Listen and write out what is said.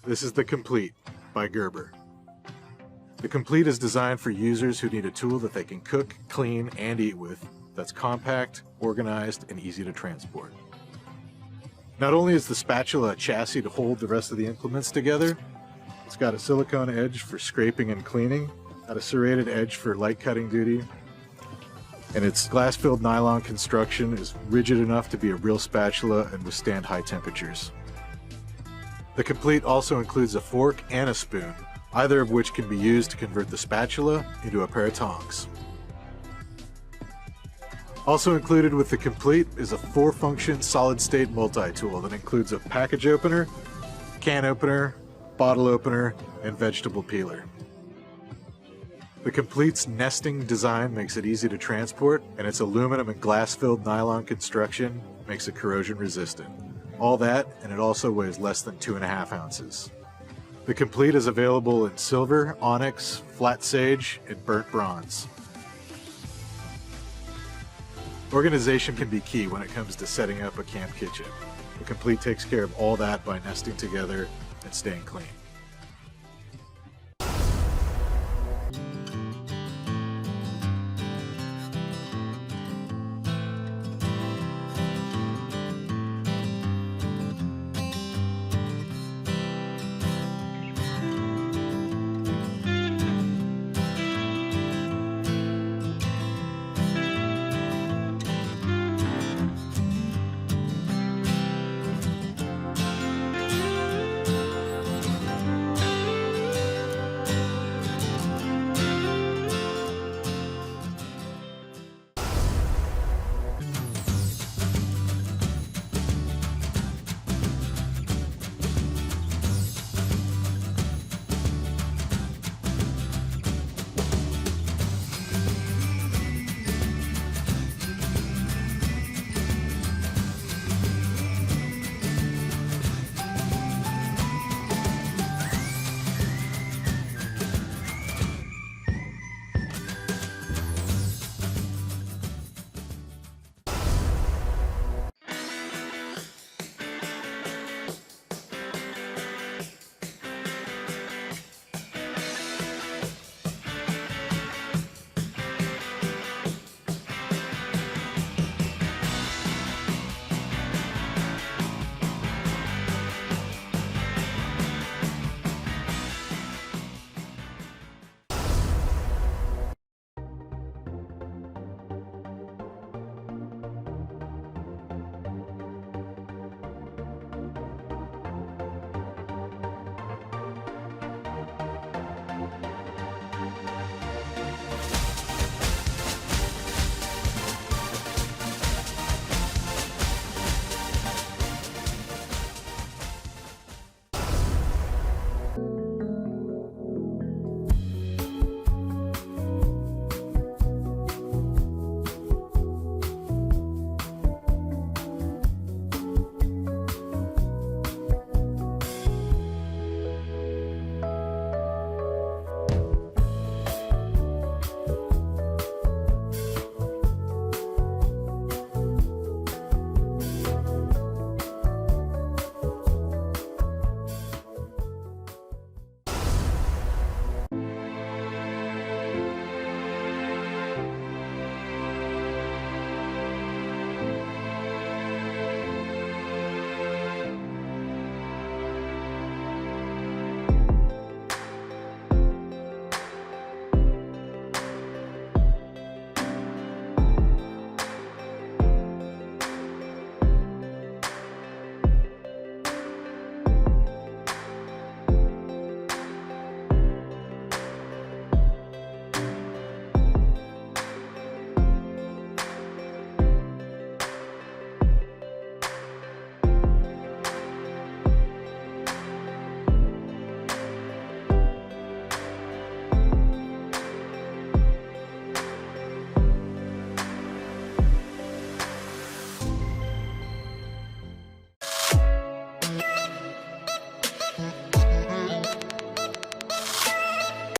This is the Complete by Gerber. The Complete is designed for users who need a tool that they can cook, clean, and eat with that's compact, organized, and easy to transport. Not only is the spatula a chassis to hold the rest of the implements together, it's got a silicone edge for scraping and cleaning, got a serrated edge for light cutting duty, and its glass-filled nylon construction is rigid enough to be a real spatula and withstand high temperatures. The Complete also includes a fork and a spoon, either of which can be used to convert the spatula into a pair of tongs. Also included with the Complete is a 4-function solid-state multi-tool that includes a package opener, can opener, bottle opener, and vegetable peeler. The Complete's nesting design makes it easy to transport, and its aluminum and glass-filled nylon construction makes it corrosion resistant. All that, and it also weighs less than 2.5 ounces. The Complete is available in silver, onyx, flat sage, and burnt bronze. Organization can be key when it comes to setting up a camp kitchen. The Complete takes care of all that by nesting together and staying clean.